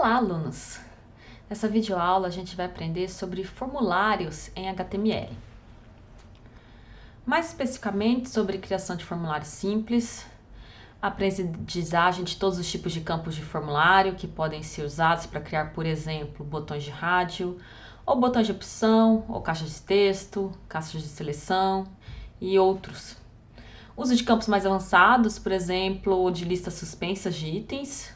Olá, alunos! Nessa videoaula a gente vai aprender sobre formulários em HTML. Mais especificamente sobre criação de formulários simples, aprendizagem de todos os tipos de campos de formulário que podem ser usados para criar, por exemplo, botões de rádio, ou botões de opção, ou caixas de texto, caixas de seleção e outros. Uso de campos mais avançados, por exemplo, de listas suspensas de itens,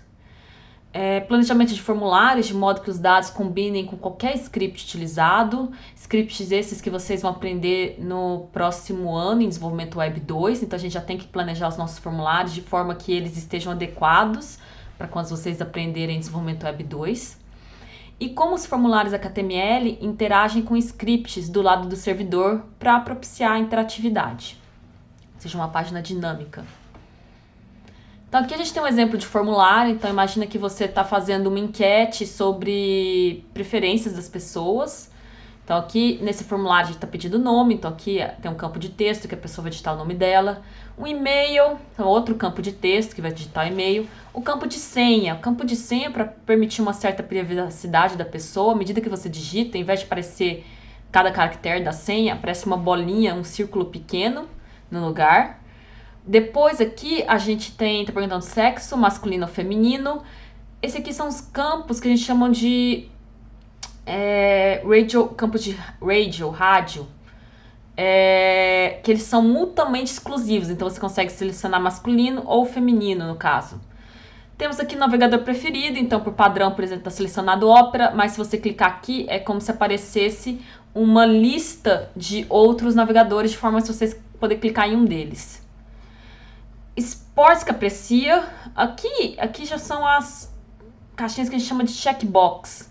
planejamento de formulários, de modo que os dados combinem com qualquer script utilizado, scripts esses que vocês vão aprender no próximo ano em desenvolvimento web 2, então a gente já tem que planejar os nossos formulários de forma que eles estejam adequados para quando vocês aprenderem em desenvolvimento web 2. E como os formulários HTML interagem com scripts do lado do servidor para propiciar a interatividade, ou seja, uma página dinâmica. Então aqui a gente tem um exemplo de formulário, então imagina que você está fazendo uma enquete sobre preferências das pessoas. Então aqui nesse formulário a gente está pedindo o nome, então aqui tem um campo de texto que a pessoa vai digitar o nome dela, um e-mail, então outro campo de texto que vai digitar o e-mail, o campo de senha. O campo de senha para permitir uma certa privacidade da pessoa, à medida que você digita, ao invés de aparecer cada caractere da senha, aparece uma bolinha, um círculo pequeno no lugar. Depois aqui a gente tá perguntando sexo, masculino ou feminino. Esse aqui são os campos que a gente chama de campos de rádio, que eles são mutuamente exclusivos, então você consegue selecionar masculino ou feminino no caso. Temos aqui o navegador preferido, então por padrão, por exemplo, está selecionado Opera, mas se você clicar aqui é como se aparecesse uma lista de outros navegadores, de forma que vocês poderem clicar em um deles. Esportes que aprecia, aqui já são as caixinhas que a gente chama de checkbox.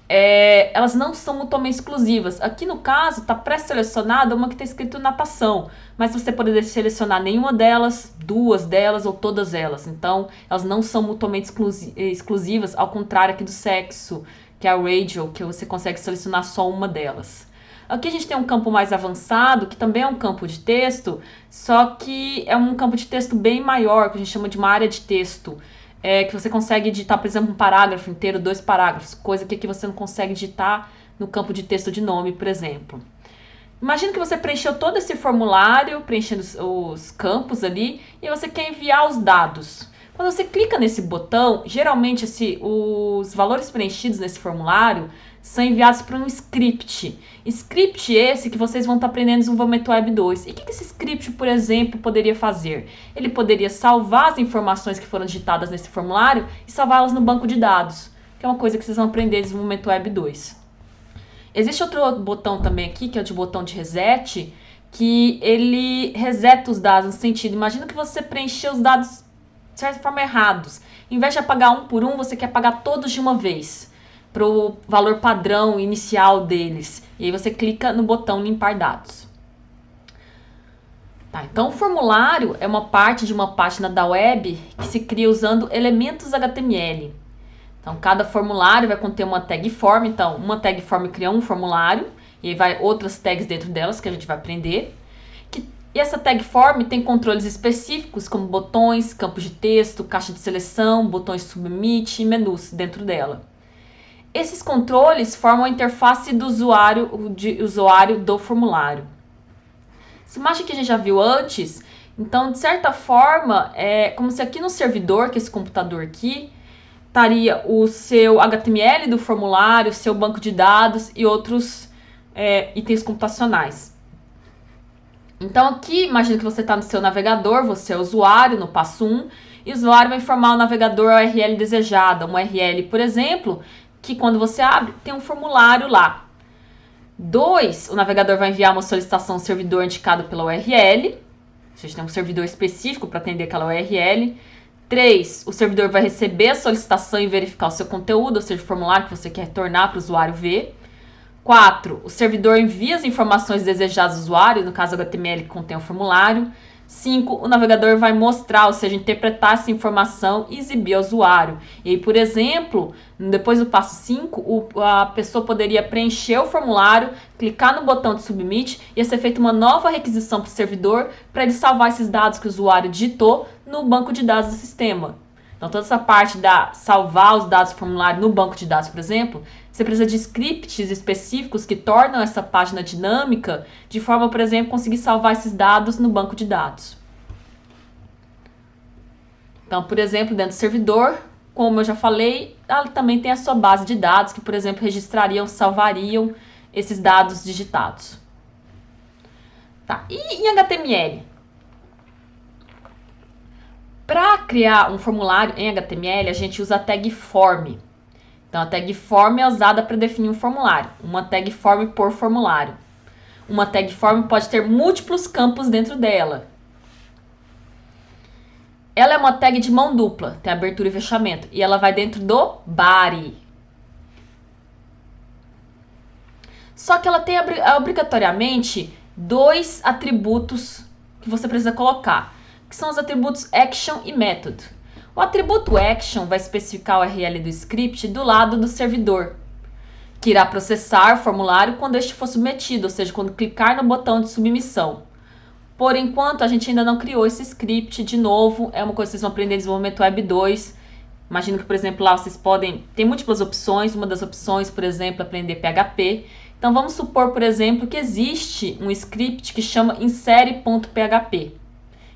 Elas não são mutuamente exclusivas. Aqui no caso está pré-selecionada uma que está escrito natação, mas você poderia selecionar nenhuma delas, duas delas ou todas elas. Então elas não são mutuamente exclusivas, ao contrário aqui do sexo, que é a radio, que você consegue selecionar só uma delas. Aqui a gente tem um campo mais avançado, que também é um campo de texto, só que é um campo de texto bem maior, que a gente chama de uma área de texto, que você consegue digitar, por exemplo, um parágrafo inteiro, 2 parágrafos, coisa que aqui você não consegue digitar no campo de texto de nome, por exemplo. Imagina que você preencheu todo esse formulário, preenchendo os campos ali, e você quer enviar os dados. Quando você clica nesse botão, geralmente os valores preenchidos nesse formulário são enviados para um script. Script esse que vocês vão estar aprendendo no desenvolvimento web 2. E o que esse script, por exemplo, poderia fazer? Ele poderia salvar as informações que foram digitadas nesse formulário e salvá-las no banco de dados, que é uma coisa que vocês vão aprender no desenvolvimento web 2. Existe outro botão também aqui, que é o de botão de reset, que ele reseta os dados no sentido, imagina que você preencheu os dados de certa forma errados. Em vez de apagar um por um, você quer apagar todos de uma vez, para o valor padrão inicial deles. E aí você clica no botão limpar dados. Tá, então o formulário é uma parte de uma página da web que se cria usando elementos HTML. Então cada formulário vai conter uma tag form, então uma tag form cria um formulário, e aí vai outras tags dentro delas que a gente vai aprender. E essa tag form tem controles específicos como botões, campos de texto, caixa de seleção, botões submit e menus dentro dela. Esses controles formam a interface do usuário do formulário. Essa imagem que a gente já viu antes, então de certa forma é como se aqui no servidor, que é esse computador aqui, estaria o seu HTML do formulário, o seu banco de dados e outros itens computacionais. Então aqui, imagina que você está no seu navegador, você é o usuário no passo 1, e o usuário vai informar ao navegador a URL desejada, uma URL, por exemplo, que quando você abre, tem um formulário lá. 2, o navegador vai enviar uma solicitação ao servidor indicado pela URL, ou seja, tem um servidor específico para atender aquela URL. 3, o servidor vai receber a solicitação e verificar o seu conteúdo, ou seja, o formulário que você quer retornar para o usuário ver. 4, o servidor envia as informações desejadas do usuário, no caso HTML que contém o formulário. 5, o navegador vai mostrar, ou seja, interpretar essa informação e exibir ao usuário. E aí, por exemplo, depois do passo 5, a pessoa poderia preencher o formulário, clicar no botão de submit e ia ser feita uma nova requisição para o servidor para ele salvar esses dados que o usuário digitou no banco de dados do sistema. Então, toda essa parte da salvar os dados do formulário no banco de dados, por exemplo, você precisa de scripts específicos que tornam essa página dinâmica, de forma, por exemplo, conseguir salvar esses dados no banco de dados. Então, por exemplo, dentro do servidor, como eu já falei, ela também tem a sua base de dados que, por exemplo, registrariam, salvariam esses dados digitados. Tá. E em HTML? Para criar um formulário em HTML, a gente usa a tag form. Então, a tag form é usada para definir um formulário. Uma tag form por formulário. Uma tag form pode ter múltiplos campos dentro dela. Ela é uma tag de mão dupla, tem abertura e fechamento. E ela vai dentro do body. Só que ela tem obrigatoriamente 2 atributos que você precisa colocar, que são os atributos action e method. O atributo action vai especificar o URL do script do lado do servidor, que irá processar o formulário quando este for submetido, ou seja, quando clicar no botão de submissão. Por enquanto, a gente ainda não criou esse script. De novo, é uma coisa que vocês vão aprender em desenvolvimento web 2. Imagino que, por exemplo, lá vocês podem... Tem múltiplas opções. Uma das opções, por exemplo, é aprender PHP. Então, vamos supor, por exemplo, que existe um script que chama insere.php,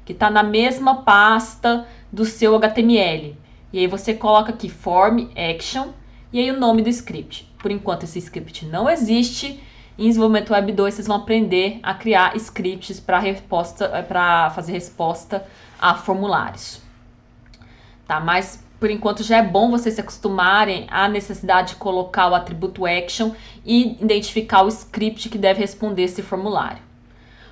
que está na mesma pasta do seu HTML. E aí você coloca aqui form action e aí o nome do script. Por enquanto, esse script não existe. Em desenvolvimento web 2, vocês vão aprender a criar scripts para fazer resposta a formulários. Tá? Mas, por enquanto, já é bom vocês se acostumarem à necessidade de colocar o atributo action e identificar o script que deve responder esse formulário.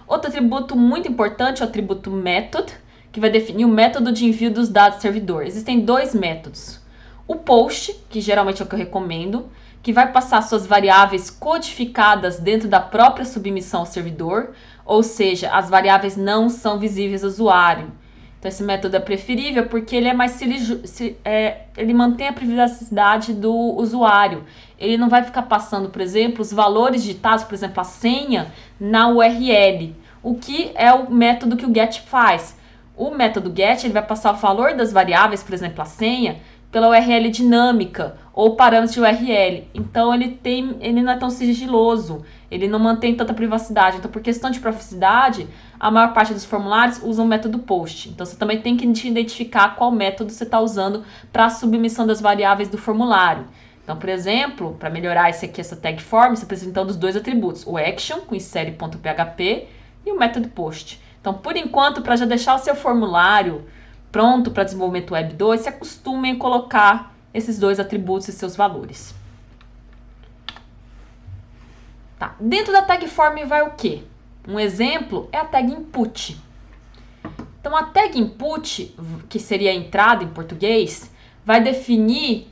Outro atributo muito importante é o atributo method, que vai definir o método de envio dos dados do servidor. Existem 2 métodos. O post, que geralmente é o que eu recomendo, que vai passar suas variáveis codificadas dentro da própria submissão ao servidor, ou seja, as variáveis não são visíveis ao usuário. Então, esse método é preferível porque ele é mais ele mantém a privacidade do usuário. Ele não vai ficar passando, por exemplo, os valores digitados, por exemplo, a senha, na URL, o que é o método que o get faz. O método get ele vai passar o valor das variáveis, por exemplo, a senha, pela URL dinâmica ou parâmetros de URL. Então, ele não é tão sigiloso, ele não mantém tanta privacidade. Então, por questão de privacidade, a maior parte dos formulários usa o método post. Então, você também tem que identificar qual método você está usando para a submissão das variáveis do formulário. Então, por exemplo, para melhorar essa tag form, você precisa então dos 2 atributos, o action com insere.php e o método post. Então, por enquanto, para já deixar o seu formulário pronto para desenvolvimento web 2, se acostumem a colocar esses 2 atributos e seus valores. Tá. Dentro da tag form vai o quê? Um exemplo é a tag input. Então, a tag input, que seria a entrada em português, vai definir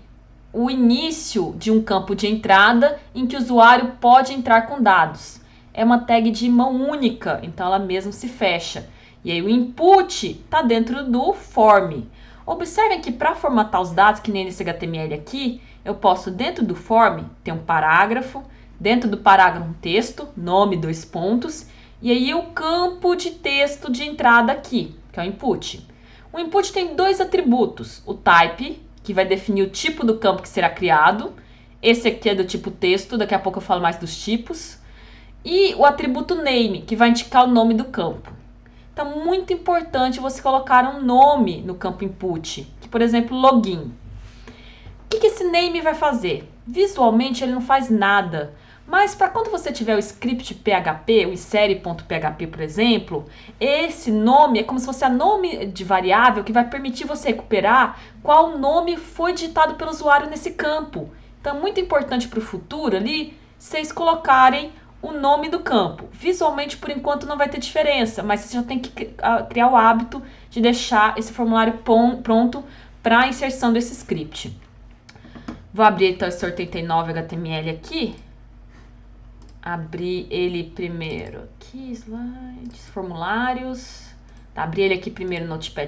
o início de um campo de entrada em que o usuário pode entrar com dados. É uma tag de mão única, então ela mesmo se fecha. E aí o input está dentro do form. Observem que para formatar os dados, que nem nesse HTML aqui, eu posso dentro do form ter um parágrafo, dentro do parágrafo um texto, nome, 2 pontos, e aí o campo de texto de entrada aqui, que é o input. O input tem 2 atributos, o type, que vai definir o tipo do campo que será criado, esse aqui é do tipo texto, daqui a pouco eu falo mais dos tipos, e o atributo name, que vai indicar o nome do campo. Então, muito importante você colocar um nome no campo input, que, por exemplo, login. O que esse name vai fazer? Visualmente, ele não faz nada, mas para quando você tiver o script PHP, o insere.php, por exemplo, esse nome é como se fosse a nome de variável que vai permitir você recuperar qual nome foi digitado pelo usuário nesse campo. Então, é muito importante para o futuro ali, vocês colocarem o nome do campo. Visualmente, por enquanto, não vai ter diferença, mas você já tem que criar o hábito de deixar esse formulário pronto para a inserção desse script. Vou abrir então esse 89 HTML aqui. Abrir ele primeiro aqui, slides, formulários. Tá, abri ele aqui primeiro no Notepad++.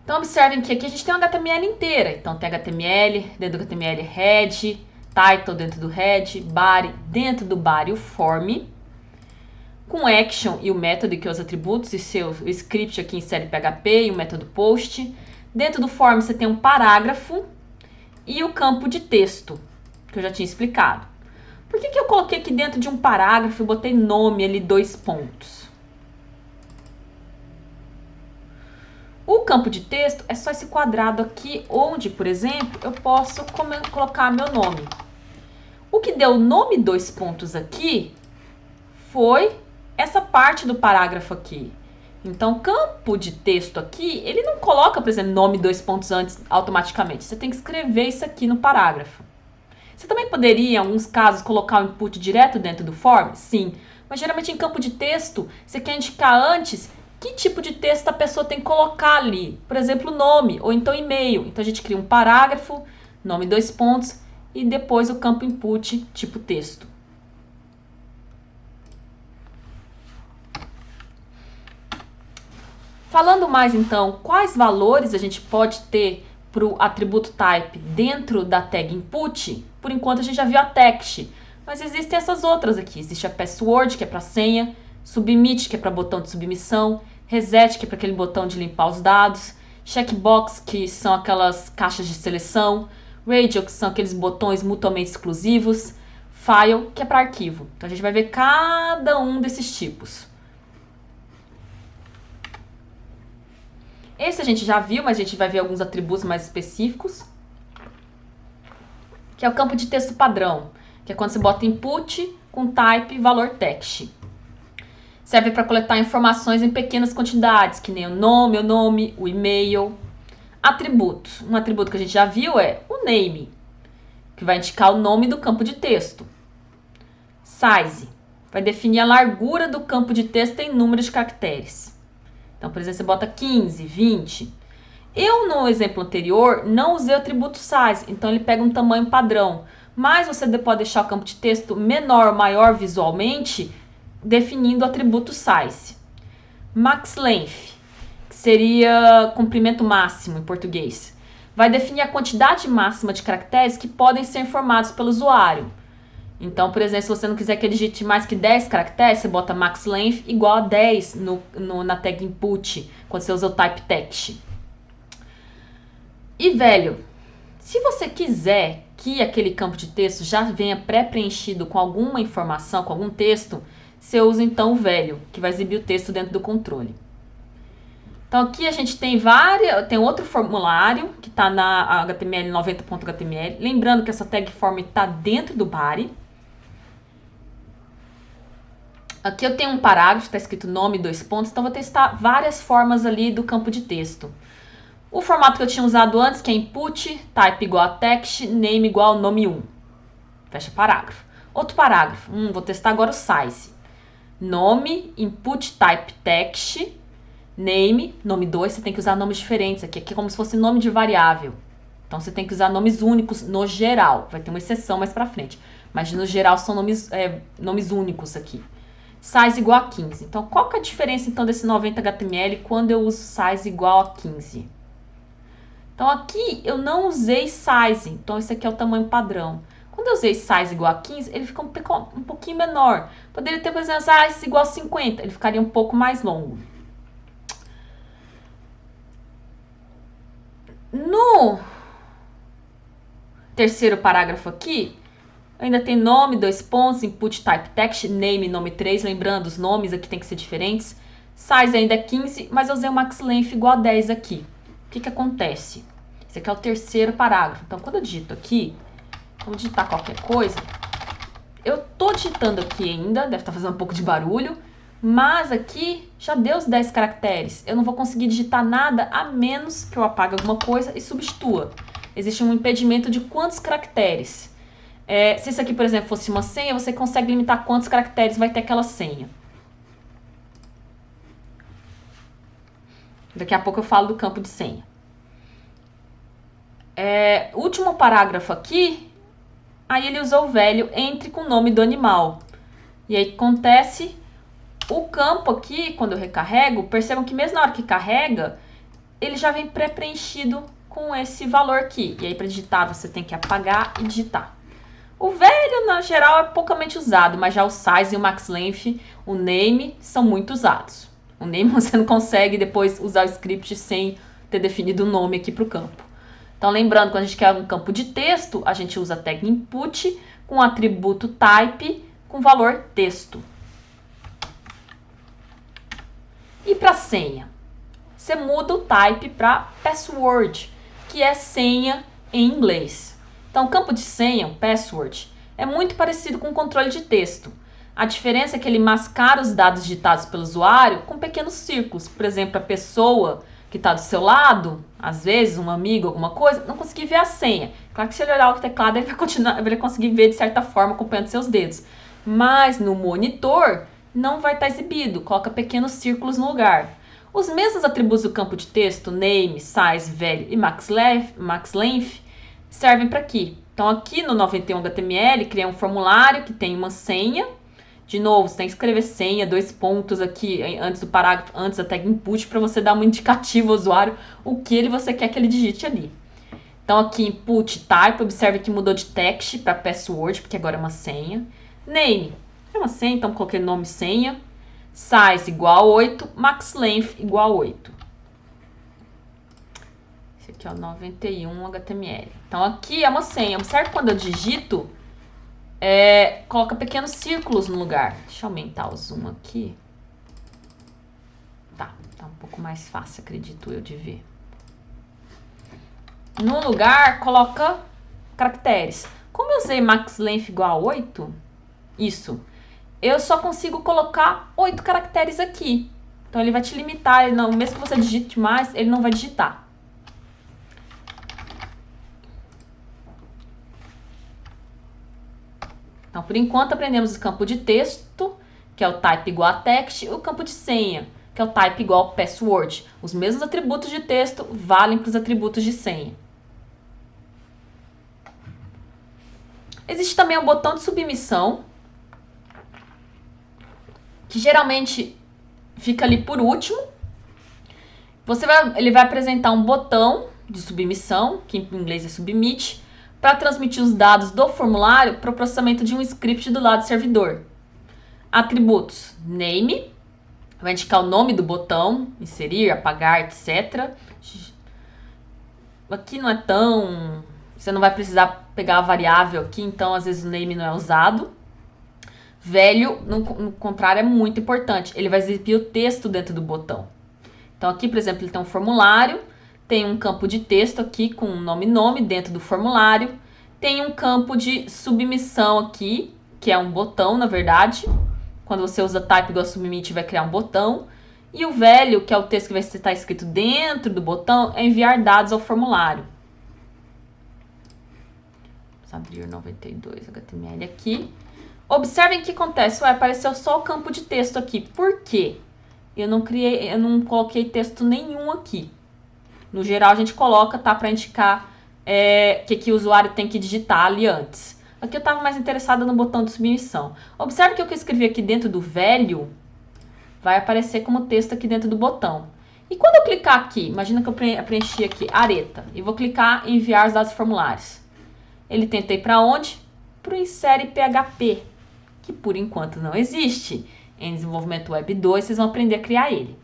Então, observem que aqui a gente tem uma HTML inteira. Então, tem HTML, dentro do HTML head, title dentro do head, body, dentro do body o form. com action e o método, que é os atributos, e seu script aqui em série PHP e o método post. Dentro do form você tem um parágrafo e o campo de texto, que eu já tinha explicado. Por que eu coloquei aqui dentro de um parágrafo e botei nome ali 2 pontos? O campo de texto é só esse quadrado aqui, onde, por exemplo, eu posso colocar meu nome. O que deu nome 2 pontos aqui foi essa parte do parágrafo aqui. Então, campo de texto aqui, ele não coloca, por exemplo, nome 2 pontos antes automaticamente. Você tem que escrever isso aqui no parágrafo. Você também poderia, em alguns casos, colocar o input direto dentro do form? Sim. Mas geralmente em campo de texto, você quer indicar antes que tipo de texto a pessoa tem que colocar ali. Por exemplo, nome ou então e-mail. Então a gente cria um parágrafo, nome 2 pontos e depois o campo input tipo texto. Falando mais então, quais valores a gente pode ter para o atributo type dentro da tag input? Por enquanto a gente já viu a text, mas existem essas outras aqui. Existe a password, que é para senha, submit, que é para botão de submissão, reset, que é para aquele botão de limpar os dados, checkbox, que são aquelas caixas de seleção, radio, que são aqueles botões mutuamente exclusivos, file, que é para arquivo. Então a gente vai ver cada um desses tipos. Esse a gente já viu, mas a gente vai ver alguns atributos mais específicos. Que é o campo de texto padrão, que é quando você bota input com type valor text. Serve para coletar informações em pequenas quantidades, que nem o nome, o e-mail. Atributos. Um atributo que a gente já viu é o name, que vai indicar o nome do campo de texto. Size. Vai definir a largura do campo de texto em número de caracteres. Então, por exemplo, você bota 15, 20. Eu, no exemplo anterior, não usei o atributo size, então ele pega um tamanho padrão. Mas você pode deixar o campo de texto menor ou maior visualmente, definindo o atributo size. Max length, que seria comprimento máximo em português. Vai definir a quantidade máxima de caracteres que podem ser informados pelo usuário. Então, por exemplo, se você não quiser que ele digite mais que 10 caracteres, você bota max length igual a 10 na tag input, quando você usa o type text. E velho, se você quiser que aquele campo de texto já venha pré-preenchido com alguma informação, com algum texto, você usa então o velho, que vai exibir o texto dentro do controle. Então aqui a gente tem outro formulário que está na HTML 90.html. Lembrando que essa tag form está dentro do body. Aqui eu tenho um parágrafo, está escrito nome 2 pontos, então vou testar várias formas ali do campo de texto. O formato que eu tinha usado antes, que é input, type igual a text, name igual a nome 1. Fecha parágrafo. Outro parágrafo, vou testar agora o size. Nome, input type text, name, nome 2, você tem que usar nomes diferentes aqui. Aqui é como se fosse nome de variável. Então você tem que usar nomes únicos no geral. Vai ter uma exceção mais pra frente. Mas no geral são nomes únicos aqui. Size igual a 15. Então, qual que é a diferença então desse 90 HTML quando eu uso size igual a 15? Então, aqui eu não usei size. Então, esse aqui é o tamanho padrão. Quando eu usei size igual a 15, ele fica um pouquinho menor. Poderia ter, por exemplo, size igual a 50. Ele ficaria um pouco mais longo. No terceiro parágrafo aqui, ainda tem nome, 2 pontos, input type text, name, nome 3. Lembrando, os nomes aqui tem que ser diferentes. Size ainda é 15, mas eu usei o max length igual a 10 aqui. O que acontece? Esse aqui é o terceiro parágrafo. Então, quando eu digito aqui, vou digitar qualquer coisa. Eu tô digitando aqui ainda, deve estar fazendo um pouco de barulho, mas aqui já deu os 10 caracteres. Eu não vou conseguir digitar nada a menos que eu apague alguma coisa e substitua. Existe um impedimento de quantos caracteres. Se isso aqui, por exemplo, fosse uma senha, você consegue limitar quantos caracteres vai ter aquela senha. Daqui a pouco eu falo do campo de senha. Último parágrafo aqui, aí ele usou o velho entre com o nome do animal. E aí acontece, o campo aqui, quando eu recarrego, percebam que mesmo na hora que carrega, ele já vem pré-preenchido com esse valor aqui. E aí para digitar você tem que apagar e digitar. O velho, na geral, é poucamente usado, mas já o size e o max length, o name, são muito usados. O name você não consegue depois usar o script sem ter definido o nome aqui para o campo. Então, lembrando, quando a gente quer um campo de texto, a gente usa a tag input com o atributo type com valor texto. E para senha? Você muda o type para password, que é senha em inglês. Então, o campo de senha, o password, é muito parecido com o controle de texto. A diferença é que ele mascara os dados digitados pelo usuário com pequenos círculos. Por exemplo, a pessoa que está do seu lado, às vezes um amigo, alguma coisa, não conseguir ver a senha. Claro que se ele olhar o teclado, ele vai conseguir ver de certa forma acompanhando seus dedos. Mas no monitor não vai estar exibido, coloca pequenos círculos no lugar. Os mesmos atributos do campo de texto, name, size, value e max length, servem para aqui. Então aqui no 91 HTML, criei um formulário que tem uma senha. De novo, você tem que escrever senha, 2 pontos aqui antes do parágrafo, antes da tag input, para você dar um indicativo ao usuário o que você quer que ele digite ali. Então aqui input type, observe que mudou de text para password, porque agora é uma senha. Name, é uma senha, então coloquei nome senha. Size igual a 8, max length igual a 8. Esse aqui é o 91 HTML. Então aqui é uma senha. Observe quando eu digito, coloca pequenos círculos no lugar. Deixa eu aumentar o zoom aqui. Tá um pouco mais fácil, acredito eu, de ver. No lugar, coloca caracteres. Como eu usei max length igual a 8, eu só consigo colocar 8 caracteres aqui. Então ele vai te limitar, mesmo que você digite mais, ele não vai digitar. Então, por enquanto, aprendemos o campo de texto, que é o type igual a text, e o campo de senha, que é o type igual a password. Os mesmos atributos de texto valem para os atributos de senha. Existe também o botão de submissão, que geralmente fica ali por último. Ele vai apresentar um botão de submissão, que em inglês é submit, para transmitir os dados do formulário para o processamento de um script do lado do servidor. Atributos: name, vai indicar o nome do botão, inserir, apagar, etc. Aqui não é tão... Você não vai precisar pegar a variável aqui, então às vezes o name não é usado. Value, no contrário, é muito importante. Ele vai exibir o texto dentro do botão. Então aqui, por exemplo, ele tem um formulário, tem um campo de texto aqui com o nome dentro do formulário, tem um campo de submissão aqui, que é um botão, na verdade. Quando você usa type igual a submit, vai criar um botão. E o value, que é o texto que vai estar escrito dentro do botão, é enviar dados ao formulário. Vamos abrir 92 HTML aqui. Observem o que acontece. Apareceu só o campo de texto aqui. Por quê? Eu não coloquei texto nenhum aqui. No geral, a gente coloca, tá? Para indicar que o usuário tem que digitar ali antes. Aqui eu estava mais interessada no botão de submissão. Observe que o que eu escrevi aqui dentro do value vai aparecer como texto aqui dentro do botão. E quando eu clicar aqui, imagina que eu preenchi aqui areta, e vou clicar em enviar os dados formulários. Ele tenta ir para onde? Para o insere PHP, que por enquanto não existe. Em desenvolvimento web 2, vocês vão aprender a criar ele.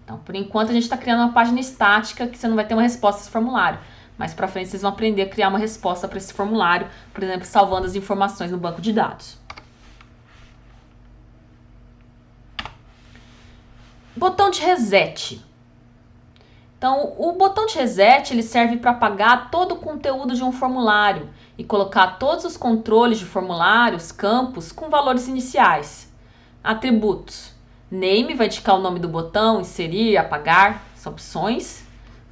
Então, por enquanto, a gente está criando uma página estática que você não vai ter uma resposta desse formulário. Mais para frente, vocês vão aprender a criar uma resposta para esse formulário, por exemplo, salvando as informações no banco de dados. Botão de reset. Então, o botão de reset ele serve para apagar todo o conteúdo de um formulário e colocar todos os controles de formulários, campos, com valores iniciais. Atributos. Name vai indicar o nome do botão, inserir, apagar, são opções.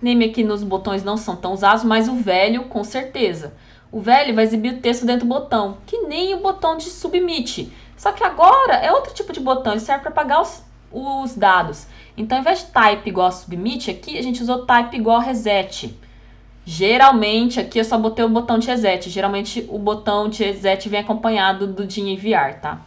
Name aqui nos botões não são tão usados, mas o value com certeza. O value vai exibir o texto dentro do botão, que nem o botão de submit. Só que agora é outro tipo de botão, ele serve para apagar os dados. Então, ao invés de type igual a submit, aqui a gente usou type igual a reset. Geralmente, aqui eu só botei o botão de reset. Geralmente, o botão de reset vem acompanhado do de enviar, tá?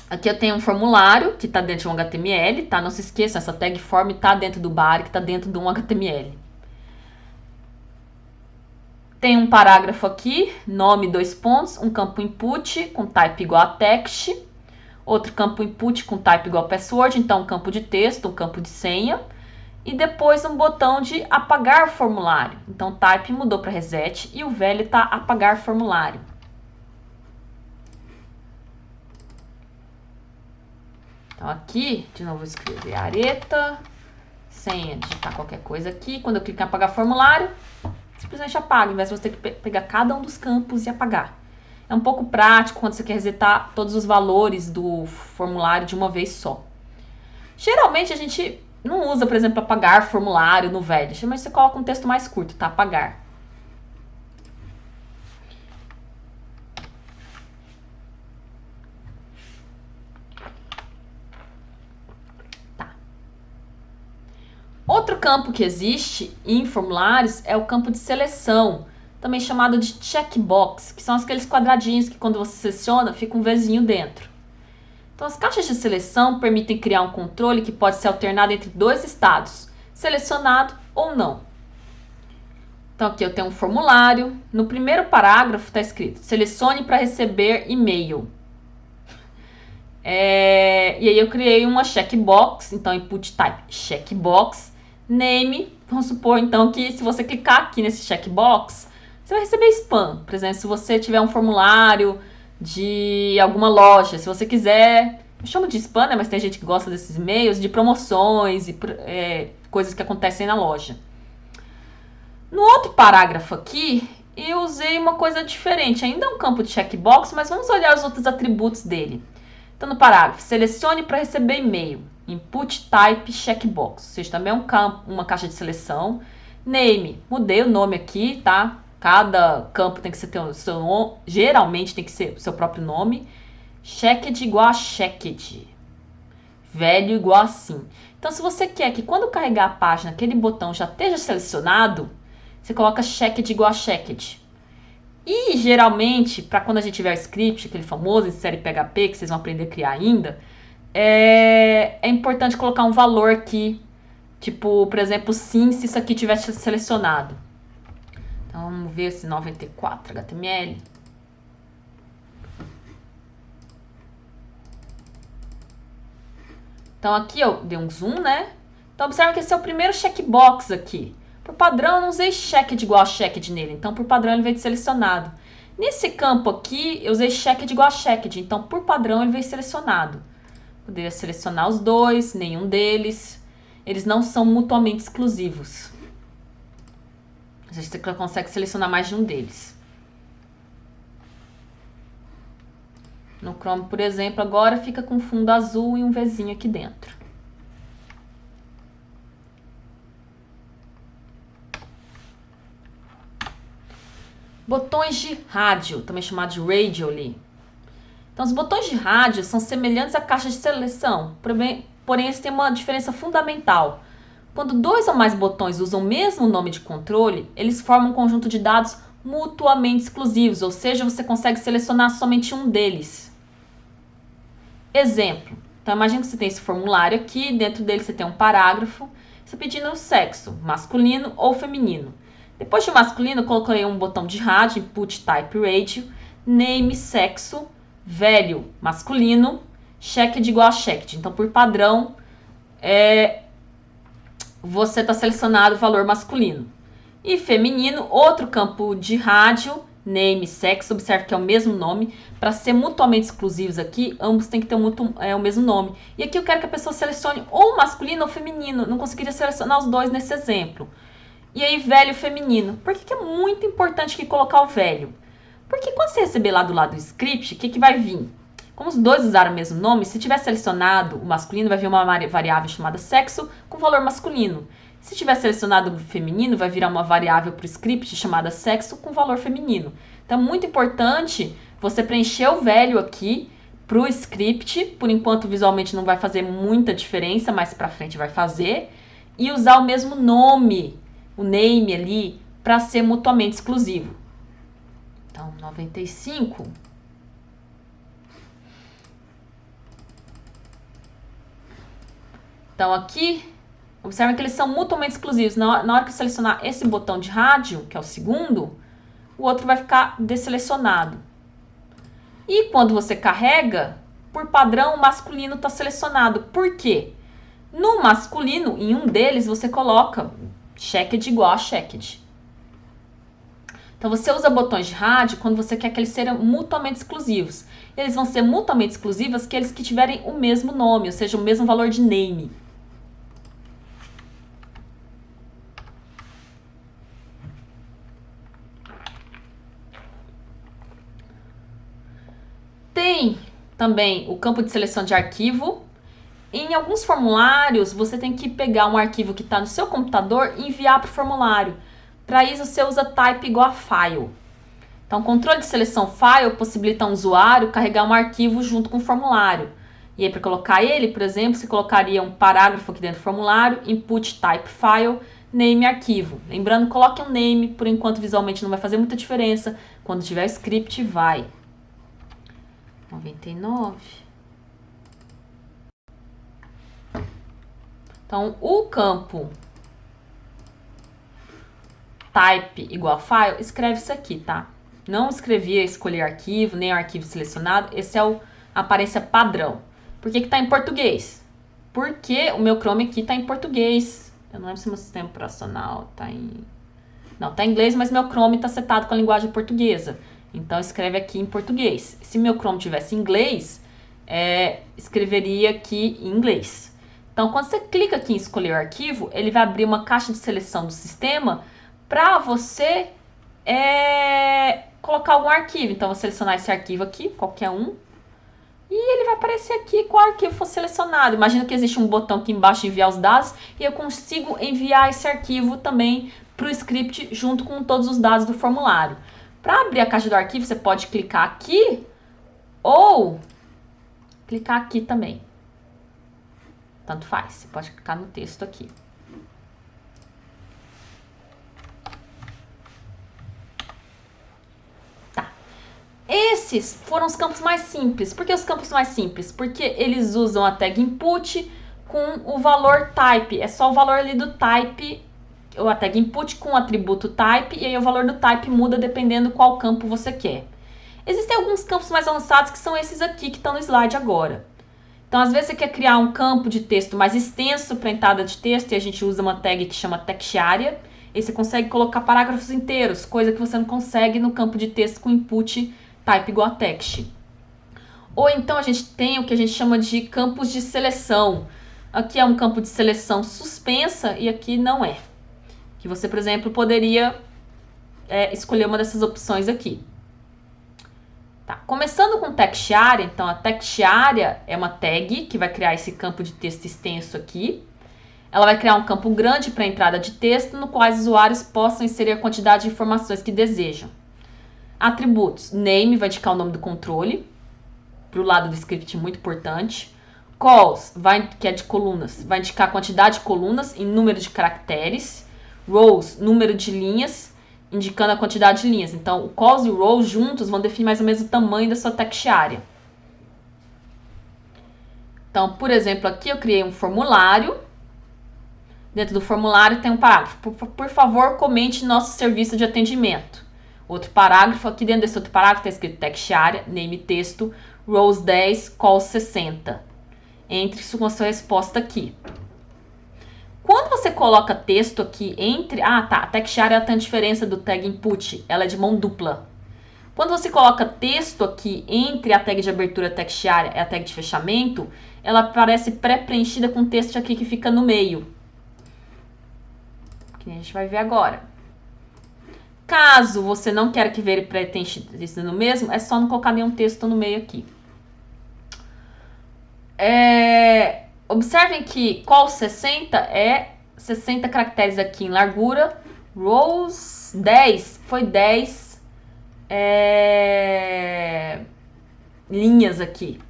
Aqui eu tenho um formulário que está dentro de um HTML, tá? Não se esqueça, essa tag form está dentro do body, que está dentro de um HTML. Tem um parágrafo aqui, nome, 2 pontos, um campo input com type igual a text, outro campo input com type igual a password, então um campo de texto, um campo de senha, e depois um botão de apagar formulário. Então o type mudou para reset e o velho está apagar formulário. Então aqui, de novo, vou escrever areta, senha, digitar qualquer coisa aqui. Quando eu clicar em apagar formulário, simplesmente apaga, ao invés de você ter que pegar cada um dos campos e apagar. É um pouco prático quando você quer resetar todos os valores do formulário de uma vez só. Geralmente a gente não usa, por exemplo, apagar formulário no velho. Geralmente você coloca um texto mais curto, tá? Apagar. Outro campo que existe em formulários é o campo de seleção, também chamado de checkbox, que são aqueles quadradinhos que quando você seleciona fica um Vzinho dentro. Então as caixas de seleção permitem criar um controle que pode ser alternado entre dois estados, selecionado ou não. Então aqui eu tenho um formulário, no primeiro parágrafo está escrito, selecione para receber e-mail. E aí eu criei uma checkbox, então input type checkbox, name, vamos supor então que se você clicar aqui nesse checkbox, você vai receber spam. Por exemplo, se você tiver um formulário de alguma loja, se você quiser, eu chamo de spam, né, mas tem gente que gosta desses e-mails, de promoções e coisas que acontecem na loja. No outro parágrafo aqui, eu usei uma coisa diferente, ainda é um campo de checkbox, mas vamos olhar os outros atributos dele. Então, no parágrafo, selecione para receber e-mail. Input type checkbox, ou seja, também é um campo, uma caixa de seleção. Name, mudei o nome aqui, tá? Cada campo tem que ser o seu nome, geralmente tem que ser o seu próprio nome. Checked igual a checked. Velho igual assim. Então, se você quer que quando carregar a página, aquele botão já esteja selecionado, você coloca checked igual a checked. E geralmente, para quando a gente tiver o script, aquele famoso em série PHP, que vocês vão aprender a criar ainda, é importante colocar um valor aqui, tipo, por exemplo, sim, se isso aqui tivesse selecionado. Então, vamos ver esse 94 HTML. Então, aqui eu dei um zoom, né? Então, observe que esse é o primeiro checkbox aqui. Por padrão, eu não usei checked igual a checked nele, então por padrão ele veio selecionado. Nesse campo aqui, eu usei checked igual a checked, então por padrão ele veio selecionado. Poderia selecionar os dois, nenhum deles. Eles não são mutuamente exclusivos. A gente consegue selecionar mais de um deles. No Chrome, por exemplo, agora fica com fundo azul e um Vzinho aqui dentro. Botões de rádio, também chamado de radio ali. Então, os botões de rádio são semelhantes à caixa de seleção, porém eles têm uma diferença fundamental. Quando dois ou mais botões usam o mesmo nome de controle, eles formam um conjunto de dados mutuamente exclusivos, ou seja, você consegue selecionar somente um deles. Exemplo. Então, imagine que você tem esse formulário aqui, dentro dele você tem um parágrafo, você pedindo o sexo, masculino ou feminino. Depois de masculino, eu coloquei um botão de rádio, input type radio, name, sexo, velho, masculino, checked igual a checked. Então, por padrão, você está selecionado o valor masculino. E feminino, outro campo de rádio, name, sexo, observe que é o mesmo nome. Para ser mutuamente exclusivos aqui, ambos têm que ter o mesmo nome. E aqui eu quero que a pessoa selecione ou masculino ou feminino. Não conseguiria selecionar os dois nesse exemplo. E aí, velho feminino. Por que é muito importante que colocar o velho? Porque quando você receber lá do lado do script, o que vai vir? Como os dois usaram o mesmo nome, se tiver selecionado o masculino, vai vir uma variável chamada sexo com valor masculino. Se tiver selecionado o feminino, vai virar uma variável para o script chamada sexo com valor feminino. Então é muito importante você preencher o velho aqui para o script. Por enquanto, visualmente não vai fazer muita diferença, mas para frente vai fazer. E usar o mesmo nome, o name ali, para ser mutuamente exclusivo. Então, 95. Então, aqui, observem que eles são mutuamente exclusivos. Na hora que eu selecionar esse botão de rádio, que é o segundo, o outro vai ficar desselecionado. E quando você carrega, por padrão, o masculino está selecionado. Por quê? No masculino, em um deles, você coloca checked igual a checked. Então, você usa botões de rádio quando você quer que eles sejam mutuamente exclusivos. Eles vão ser mutuamente exclusivos aqueles que tiverem o mesmo nome, ou seja, o mesmo valor de name. Tem também o campo de seleção de arquivo. Em alguns formulários, você tem que pegar um arquivo que está no seu computador e enviar para o formulário. Para isso, você usa type igual a file. Então, o controle de seleção file possibilita ao usuário carregar um arquivo junto com o formulário. E aí, para colocar ele, por exemplo, você colocaria um parágrafo aqui dentro do formulário, input type file, name arquivo. Lembrando, coloque um name, por enquanto visualmente não vai fazer muita diferença. Quando tiver script, vai. 99. Então, o campo type igual a file, escreve isso aqui, tá? Não escrevia escolher arquivo, nem arquivo selecionado. Esse é a aparência padrão. Por que está em português? Porque o meu Chrome aqui está em português. Eu não lembro se meu sistema operacional está em... Não, está em inglês, mas meu Chrome está setado com a linguagem portuguesa. Então, escreve aqui em português. Se meu Chrome tivesse em inglês, escreveria aqui em inglês. Então, quando você clica aqui em escolher arquivo, ele vai abrir uma caixa de seleção do sistema para você colocar algum arquivo. Então, eu vou selecionar esse arquivo aqui, qualquer um, e ele vai aparecer aqui com o arquivo for selecionado. Imagina que existe um botão aqui embaixo de enviar os dados e eu consigo enviar esse arquivo também para o script junto com todos os dados do formulário. Para abrir a caixa do arquivo, você pode clicar aqui ou clicar aqui também. Tanto faz, você pode clicar no texto aqui. Esses foram os campos mais simples. Por que os campos mais simples? Porque eles usam a tag input com o valor type. É só o valor ali do type, ou a tag input com o atributo type, e aí o valor do type muda dependendo qual campo você quer. Existem alguns campos mais avançados que são esses aqui que estão no slide agora. Então, às vezes você quer criar um campo de texto mais extenso para entrada de texto, e a gente usa uma tag que chama textArea. E você consegue colocar parágrafos inteiros, coisa que você não consegue no campo de texto com input type igual a text. Ou então a gente tem o que a gente chama de campos de seleção. Aqui é um campo de seleção suspensa e aqui não é. Que você, por exemplo, poderia escolher uma dessas opções aqui. Tá. Começando com textArea, então a textArea é uma tag que vai criar esse campo de texto extenso aqui. Ela vai criar um campo grande para entrada de texto, no qual os usuários possam inserir a quantidade de informações que desejam. Atributos, name vai indicar o nome do controle, para o lado do script muito importante. Calls, que é de colunas, vai indicar a quantidade de colunas em número de caracteres. Rows, número de linhas, indicando a quantidade de linhas. Então, o calls e o rows juntos vão definir mais ou menos o tamanho da sua textArea. Então, por exemplo, aqui eu criei um formulário. Dentro do formulário tem um parágrafo. Por favor, comente nosso serviço de atendimento. Outro parágrafo, aqui dentro desse outro parágrafo está escrito textArea, name texto, rows 10, calls 60. Entre isso com a sua resposta aqui. Quando você coloca texto aqui entre... a textArea tem a diferença do tag input, ela é de mão dupla. Quando você coloca texto aqui entre a tag de abertura textArea e a tag de fechamento, ela aparece pré-preenchida com texto aqui que fica no meio. Que a gente vai ver agora. Caso você não queira que veja pré-preenchido no mesmo, é só não colocar nenhum texto no meio aqui. Observem que call 60 é 60 caracteres aqui em largura. Rows 10 foi 10 linhas aqui.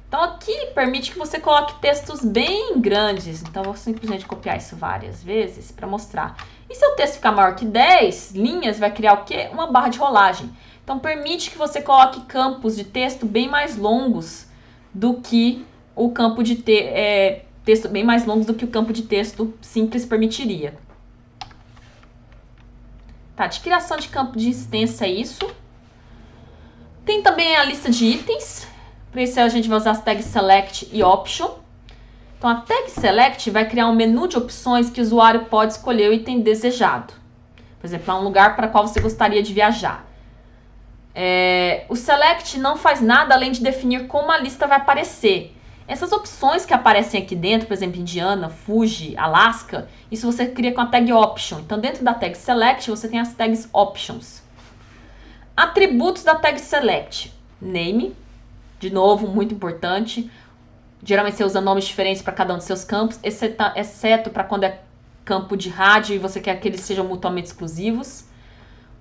Então, aqui permite que você coloque textos bem grandes. Então, eu vou simplesmente copiar isso várias vezes para mostrar. E se o texto ficar maior que 10 linhas, vai criar o quê? Uma barra de rolagem. Então, permite que você coloque campos de texto bem mais longos do que o campo de texto bem mais longos do que o campo de texto simples permitiria. Tá, de criação de campo de existência é isso. Tem também a lista de itens. Para isso a gente vai usar as tags select e option. Então a tag select vai criar um menu de opções que o usuário pode escolher o item desejado. Por exemplo, um lugar para qual você gostaria de viajar. O select não faz nada além de definir como a lista vai aparecer. Essas opções que aparecem aqui dentro, por exemplo, Indiana, Fuji, Alaska, isso você cria com a tag option. Então, dentro da tag select, você tem as tags options. Atributos da tag select. Name, de novo, muito importante. Geralmente você usa nomes diferentes para cada um dos seus campos, exceto para quando é campo de rádio e você quer que eles sejam mutuamente exclusivos.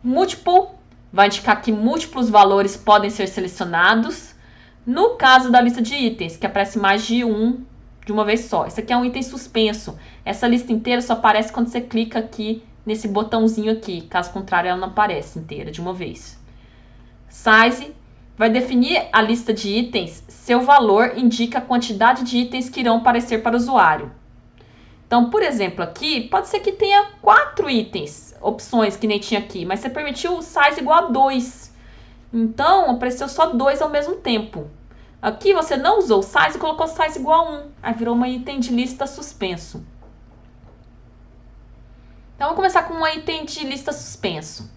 Multiple vai indicar que múltiplos valores podem ser selecionados. No caso da lista de itens, que aparece mais de um de uma vez só. Esse aqui é um item suspenso. Essa lista inteira só aparece quando você clica aqui nesse botãozinho aqui. Caso contrário, ela não aparece inteira de uma vez. Size vai definir a lista de itens. Seu valor indica a quantidade de itens que irão aparecer para o usuário. Então, por exemplo, aqui, pode ser que tenha 4 itens, opções que nem tinha aqui, mas você permitiu o size igual a 2. Então, apareceu só 2 ao mesmo tempo. Aqui você não usou o size e colocou o size igual a 1. Aí virou uma item de lista suspenso. Então, vamos começar com um item de lista suspenso.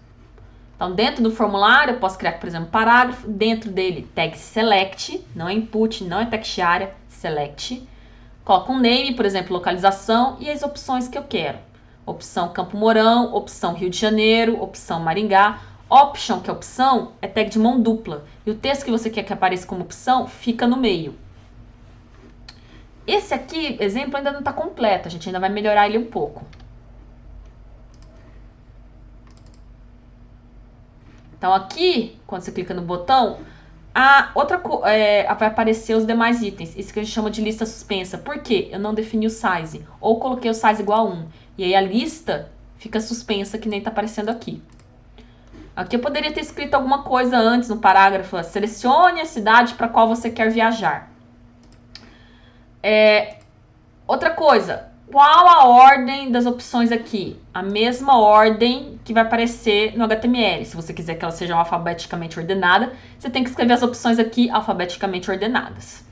Então, dentro do formulário, eu posso criar, por exemplo, um parágrafo. Dentro dele, tag select, não é input, não é text area, select. Coloco um name, por exemplo, localização e as opções que eu quero. Opção Campo Mourão, opção Rio de Janeiro, opção Maringá. Option, que é opção, é tag de mão dupla. E o texto que você quer que apareça como opção fica no meio. Esse aqui, exemplo, ainda não está completo. A gente ainda vai melhorar ele um pouco. Então aqui, quando você clica no botão, vai aparecer os demais itens. Isso que a gente chama de lista suspensa. Por quê? Eu não defini o size. Ou coloquei o size igual a 1. E aí a lista fica suspensa, que nem está aparecendo aqui. Aqui eu poderia ter escrito alguma coisa antes no parágrafo. Selecione a cidade para a qual você quer viajar. Outra coisa, qual a ordem das opções aqui? A mesma ordem que vai aparecer no HTML. Se você quiser que elas sejam alfabeticamente ordenadas, você tem que escrever as opções aqui alfabeticamente ordenadas.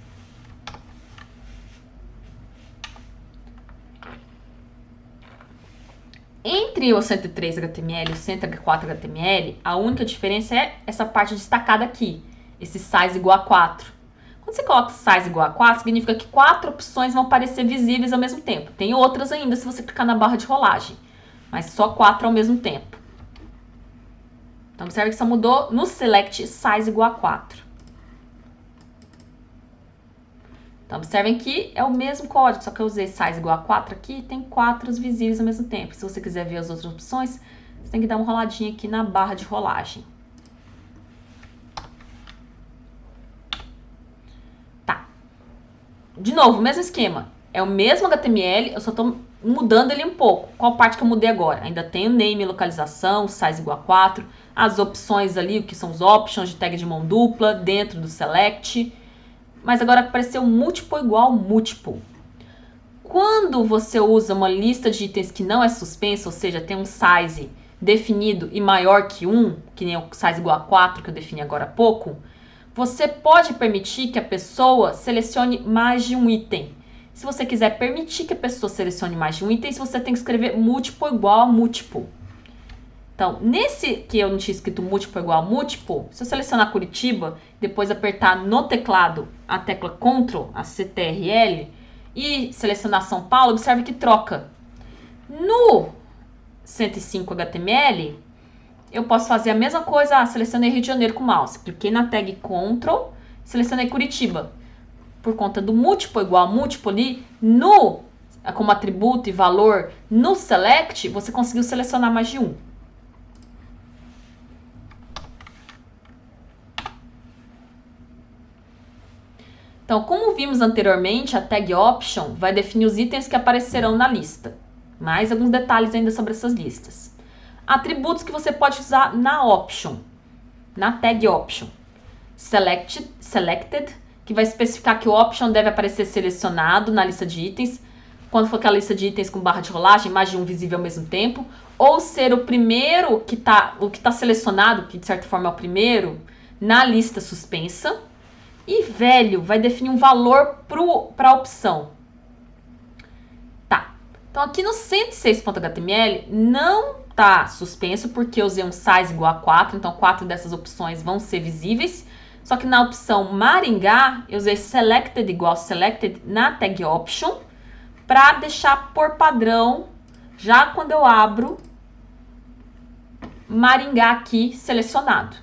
Entre o 103 HTML e o 104 HTML, a única diferença é essa parte destacada aqui, esse size igual a 4. Quando você coloca size igual a 4, significa que 4 opções vão aparecer visíveis ao mesmo tempo. Tem outras ainda se você clicar na barra de rolagem, mas só 4 ao mesmo tempo. Então, observe que só mudou no select size igual a 4. Então, observem que é o mesmo código, só que eu usei size igual a 4 aqui e tem 4 visíveis ao mesmo tempo. Se você quiser ver as outras opções, você tem que dar uma roladinha aqui na barra de rolagem. Tá. De novo, mesmo esquema. É o mesmo HTML, eu só estou mudando ele um pouco. Qual parte que eu mudei agora? Ainda tem o name, localização, size igual a 4, as opções ali, o que são os options de tag de mão dupla, dentro do select. Mas agora apareceu multiple igual multiple. Quando você usa uma lista de itens que não é suspensa, ou seja, tem um size definido e maior que 1, que nem o size igual a 4 que eu defini agora há pouco, você pode permitir que a pessoa selecione mais de um item. Se você quiser permitir que a pessoa selecione mais de um item, você tem que escrever multiple igual a multiple. Então, nesse que eu não tinha escrito múltiplo igual a múltiplo, se eu selecionar Curitiba, depois apertar no teclado a tecla Ctrl, a CTRL, e selecionar São Paulo, observe que troca. No 105 HTML, eu posso fazer a mesma coisa, selecionei Rio de Janeiro com o mouse, cliquei na tag Ctrl, selecionei Curitiba. Por conta do múltiplo igual a múltiplo ali, como atributo e valor, no select, você conseguiu selecionar mais de um. Então, como vimos anteriormente, a tag option vai definir os itens que aparecerão na lista. Mais alguns detalhes ainda sobre essas listas. Atributos que você pode usar na option, na tag option. Selected, que vai especificar que o option deve aparecer selecionado na lista de itens. quando for aquela lista de itens com barra de rolagem, mais de um visível ao mesmo tempo, ou ser o primeiro o que tá selecionado, que de certa forma é o primeiro, na lista suspensa. E velho vai definir um valor para a opção. Tá. Então aqui no 106.html não tá suspenso porque eu usei um size igual a 4, então 4 dessas opções vão ser visíveis. Só que na opção Maringá, eu usei selected igual selected na tag option para deixar por padrão, já quando eu abro Maringá aqui selecionado.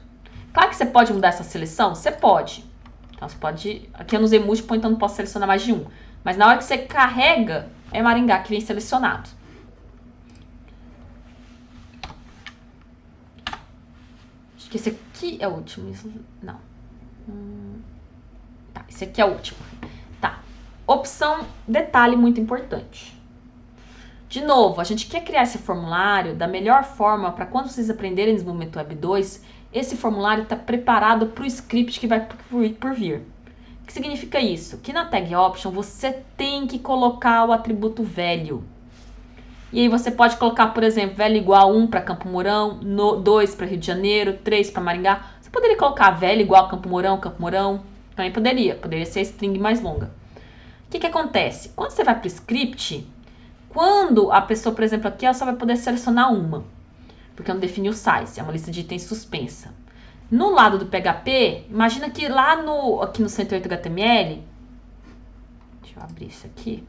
Claro que você pode mudar essa seleção? Você pode. Então você pode... Aqui eu não usei múltiplo, então não posso selecionar mais de um. Mas na hora que você carrega, é Maringá que vem selecionado. Acho que esse aqui é o último. Não. Tá, esse aqui é o último. Tá. Opção, detalhe muito importante. De novo, a gente quer criar esse formulário da melhor forma para quando vocês aprenderem desenvolvimento Web 2, esse formulário está preparado para o script que vai por vir. O que significa isso? Que na tag option você tem que colocar o atributo velho. E aí você pode colocar, por exemplo, velho igual 1 para Campo Mourão, 2 para Rio de Janeiro, 3 para Maringá. Você poderia colocar velho igual a Campo Mourão. Também poderia ser a string mais longa. O que acontece? Quando você vai para o script, quando a pessoa, por exemplo, aqui ela só vai poder selecionar uma, porque não definiu o size, é uma lista de itens suspensa. No lado do PHP, imagina que lá aqui no 108HTML, deixa eu abrir isso aqui.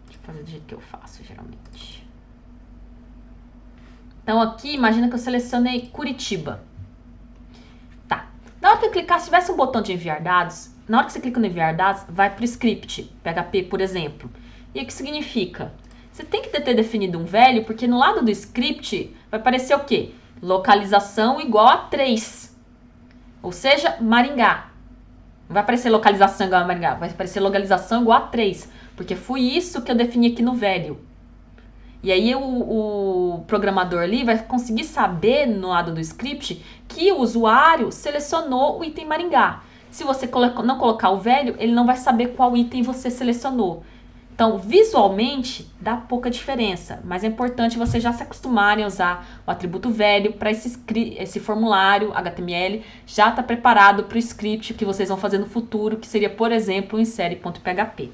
Deixa eu fazer do jeito que eu faço, geralmente. Então aqui, imagina que eu selecionei Curitiba. Tá. Na hora que eu clicar, se tivesse um botão de enviar dados, na hora que você clica no enviar dados, vai para o script, PHP, por exemplo. E o que significa? Você tem que ter definido um velho, porque no lado do script vai aparecer o quê? Localização igual a 3. Ou seja, Maringá. Não vai aparecer localização igual a Maringá, vai aparecer localização igual a 3. Porque foi isso que eu defini aqui no velho. E aí o programador ali vai conseguir saber no lado do script que o usuário selecionou o item Maringá. Se você não colocar o velho, ele não vai saber qual item você selecionou. Então, visualmente, dá pouca diferença, mas é importante vocês já se acostumarem a usar o atributo velho para esse formulário HTML já está preparado para o script que vocês vão fazer no futuro, que seria, por exemplo, o insere.php.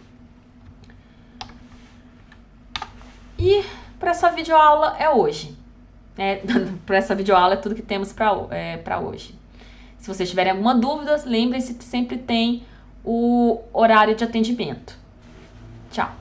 E para essa videoaula é hoje. Para essa videoaula é tudo que temos para hoje. Se vocês tiverem alguma dúvida, lembrem-se que sempre tem o horário de atendimento. Tchau!